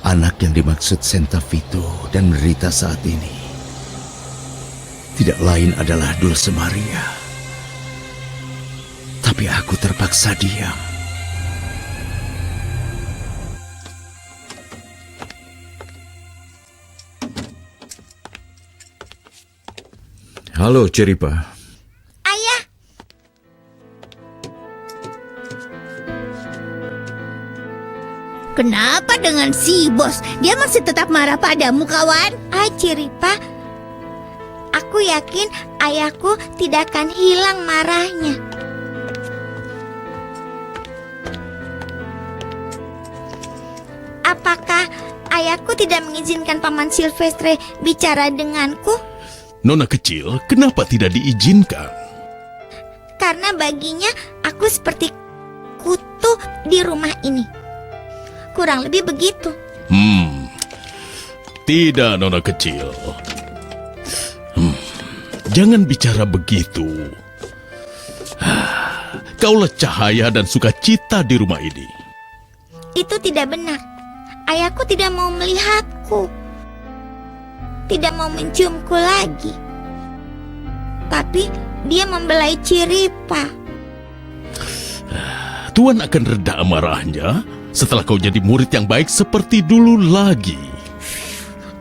Anak yang dimaksud Senta Vito dan menderita saat ini tidak lain adalah Dulce Maria. Tapi aku terpaksa diam. Halo, Ceripa. Ayah. Kenapa dengan si bos? Dia masih tetap marah padamu, kawan? Ceripa, aku yakin ayahku tidak akan hilang marahnya. Apakah ayahku tidak mengizinkan Paman Silvestre bicara denganku? Nona kecil, kenapa tidak diizinkan? Karena baginya aku seperti kutu di rumah ini. Kurang lebih begitu. Tidak, Nona kecil. Jangan bicara begitu. Kaulah cahaya dan sukacita di rumah ini. Itu tidak benar. Ayahku tidak mau melihatku. Tidak mau menciumku lagi. Tapi dia membelai Ciripa. Tuan akan reda amarahnya setelah kau jadi murid yang baik seperti dulu lagi.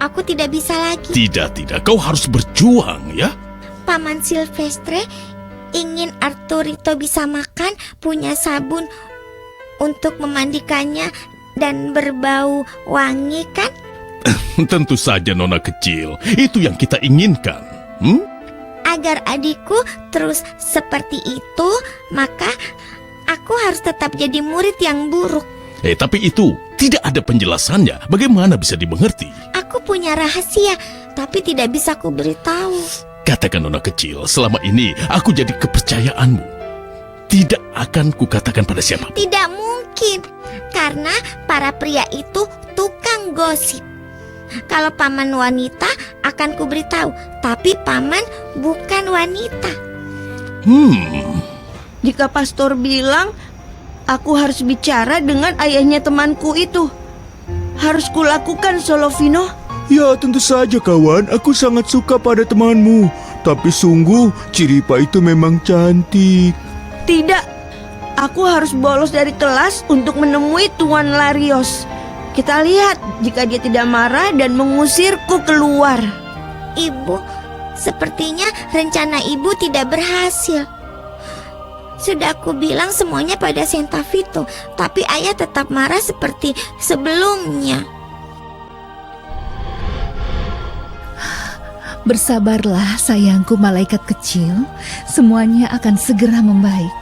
Aku tidak bisa lagi. Tidak, kau harus berjuang ya. Paman Silvestre ingin Arturito bisa makan, punya sabun untuk memandikannya dan berbau wangi, kan? Tentu saja, Nona kecil. Itu yang kita inginkan. Agar adikku terus seperti itu, maka aku harus tetap jadi murid yang buruk. Tapi itu tidak ada penjelasannya. Bagaimana bisa dimengerti? Aku punya rahasia, tapi tidak bisa ku beritahu. Katakan, Nona kecil, selama ini aku jadi kepercayaanmu. Tidak akan kukatakan pada siapa. Tidak mungkin, karena para pria itu tukang gosip. Kalau paman wanita akan ku beritahu, tapi paman bukan wanita. Jika pastor bilang aku harus bicara dengan ayahnya temanku itu, harus kulakukan, Solovino? Ya, tentu saja kawan. Aku sangat suka pada temanmu. Tapi sungguh, Ciripa itu memang cantik. Tidak, aku harus bolos dari kelas untuk menemui Tuan Larios. Kita lihat jika dia tidak marah dan mengusirku keluar. Ibu, sepertinya rencana ibu tidak berhasil. Sudah aku bilang semuanya pada Senta Vito, tapi ayah tetap marah seperti sebelumnya. Bersabarlah sayangku malaikat kecil, semuanya akan segera membaik.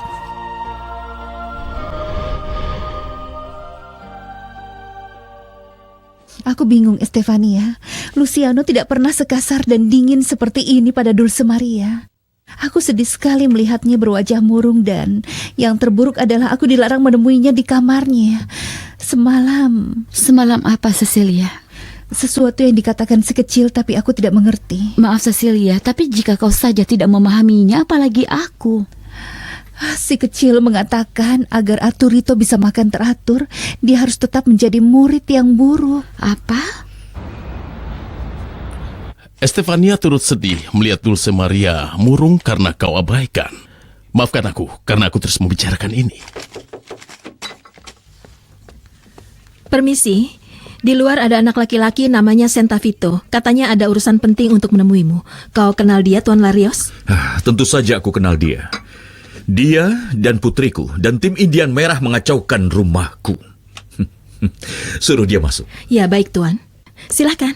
Aku bingung, Estefania. Luciano tidak pernah sekasar dan dingin seperti ini pada Dulce Maria. Aku sedih sekali melihatnya berwajah murung dan yang terburuk adalah aku dilarang menemuinya di kamarnya. Semalam apa, Cecilia? Sesuatu yang dikatakan sekecil tapi aku tidak mengerti. Maaf, Cecilia, tapi jika kau saja tidak memahaminya, apalagi aku. Si kecil mengatakan agar Arturito bisa makan teratur, dia harus tetap menjadi murid yang buruk. Apa? Estefania turut sedih melihat Dulce Maria murung karena kau abaikan. Maafkan aku karena aku terus membicarakan ini. Permisi, di luar ada anak laki-laki namanya Senta Vito. Katanya ada urusan penting untuk menemuimu. Kau kenal dia, Tuan Larios? Tentu saja aku kenal dia. Dia dan putriku dan tim Indian Merah mengacaukan rumahku. Suruh dia masuk. Ya, baik, Tuan. Silahkan.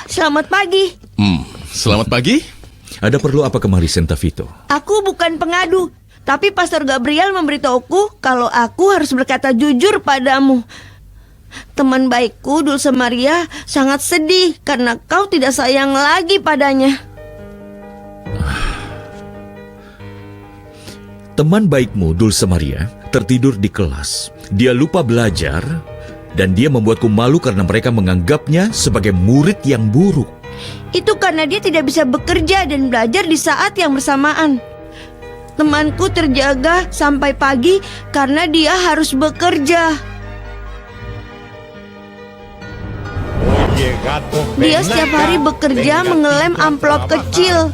Selamat pagi. Selamat pagi. Ada perlu apa kemari, Senta Vito? Aku bukan pengadu, tapi Pastor Gabriel memberitahuku kalau aku harus berkata jujur padamu. Teman baikku, Dulce Maria, sangat sedih karena kau tidak sayang lagi padanya. Teman baikmu, Dulce Maria, tertidur di kelas. Dia lupa belajar dan dia membuatku malu karena mereka menganggapnya sebagai murid yang buruk. Itu karena dia tidak bisa bekerja dan belajar di saat yang bersamaan. Temanku terjaga sampai pagi karena dia harus bekerja. Dia setiap hari bekerja mengelem amplop kecil.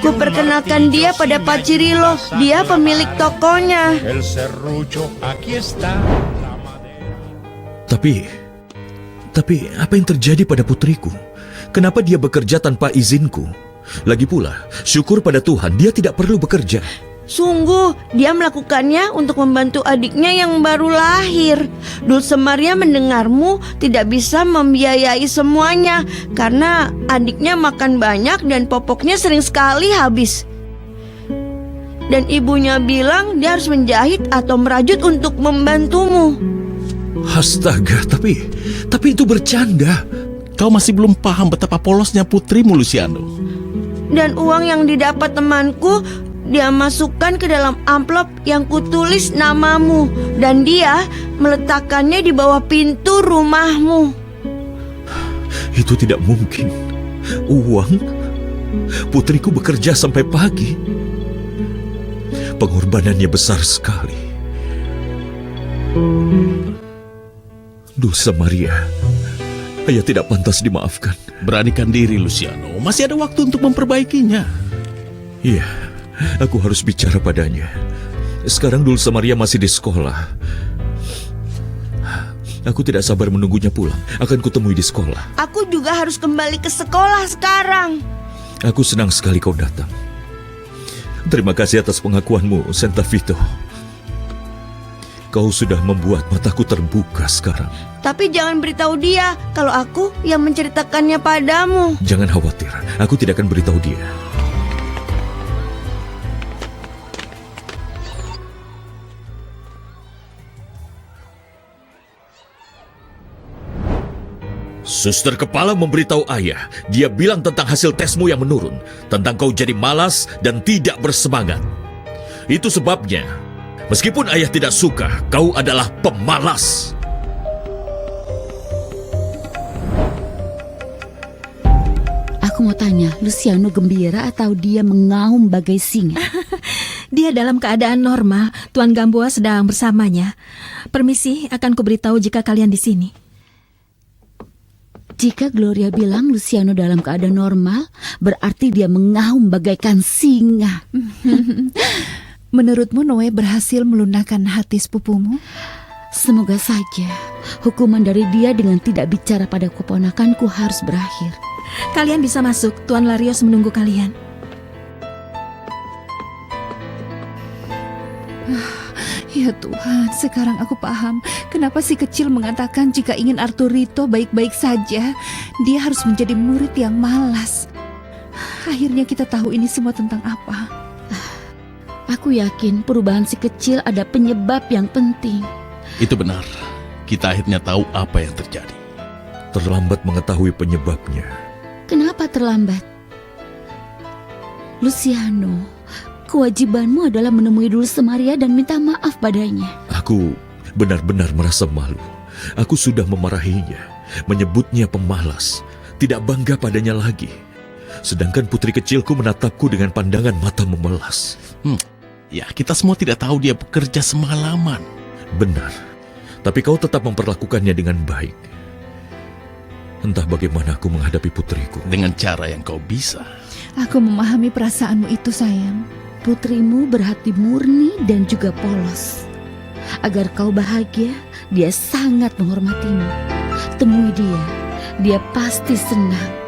Kuperkenalkan dia pada Pak Cirilo. Dia pemilik tokonya. Tapi apa yang terjadi pada putriku? Kenapa dia bekerja tanpa izinku? Lagi pula, syukur pada Tuhan dia tidak perlu bekerja. Sungguh, dia melakukannya untuk membantu adiknya yang baru lahir. Dulce Maria mendengarmu tidak bisa membiayai semuanya karena adiknya makan banyak dan popoknya sering sekali habis. Dan ibunya bilang dia harus menjahit atau merajut untuk membantumu. Astaga, tapi itu bercanda. Kau masih belum paham betapa polosnya putrimu, Luciano. Dan uang yang didapat temanku dia masukkan ke dalam amplop yang kutulis namamu. Dan dia meletakkannya di bawah pintu rumahmu. Itu tidak mungkin. Uang? Putriku bekerja sampai pagi. Pengorbanannya besar sekali. Dulce Maria, ayah tidak pantas dimaafkan. Beranikan diri, Luciano. Masih ada waktu untuk memperbaikinya. Iya, aku harus bicara padanya. Sekarang Dulce Maria masih di sekolah. Aku tidak sabar menunggunya pulang. Akan kutemui di sekolah. Aku juga harus kembali ke sekolah sekarang. Aku senang sekali kau datang. Terima kasih atas pengakuanmu, Santa Vito. Kau sudah membuat mataku terbuka sekarang. Tapi jangan beritahu dia kalau aku yang menceritakannya padamu. Jangan khawatir, aku tidak akan beritahu dia. Suster kepala memberitahu ayah. Dia bilang tentang hasil tesmu yang menurun, tentang kau jadi malas dan tidak bersemangat. Itu sebabnya, meskipun ayah tidak suka, kau adalah pemalas. Aku mau tanya, Luciano gembira atau dia mengaum bagai singa? Dia dalam keadaan normal. Tuan Gamboa sedang bersamanya. Permisi, akan kuberitahu jika kalian di sini. Jika Gloria bilang Luciano dalam keadaan normal, berarti dia mengaum bagaikan singa. Menurutmu Noe berhasil melunakkan hati sepupumu? Semoga saja hukuman dari dia dengan tidak bicara pada keponakanku harus berakhir. Kalian bisa masuk, Tuan Larios menunggu kalian. Ya Tuhan, sekarang aku paham kenapa si kecil mengatakan jika ingin Arturito baik-baik saja, dia harus menjadi murid yang malas. Akhirnya kita tahu ini semua tentang apa. Aku yakin perubahan si kecil ada penyebab yang penting. Itu benar. Kita akhirnya tahu apa yang terjadi. Terlambat mengetahui penyebabnya. Kenapa terlambat? Luciano, kewajibanmu adalah menemui Dulce Maria dan minta maaf padanya. Aku benar-benar merasa malu. Aku sudah memarahinya, menyebutnya pemalas, tidak bangga padanya lagi. Sedangkan putri kecilku menatapku dengan pandangan mata memelas. Ya, kita semua tidak tahu dia bekerja semalaman. Benar, tapi kau tetap memperlakukannya dengan baik. Entah bagaimana aku menghadapi putriku. Dengan cara yang kau bisa. Aku memahami perasaanmu itu, sayang. Putrimu berhati murni dan juga polos. Agar kau bahagia, dia sangat menghormatimu. Temui dia pasti senang.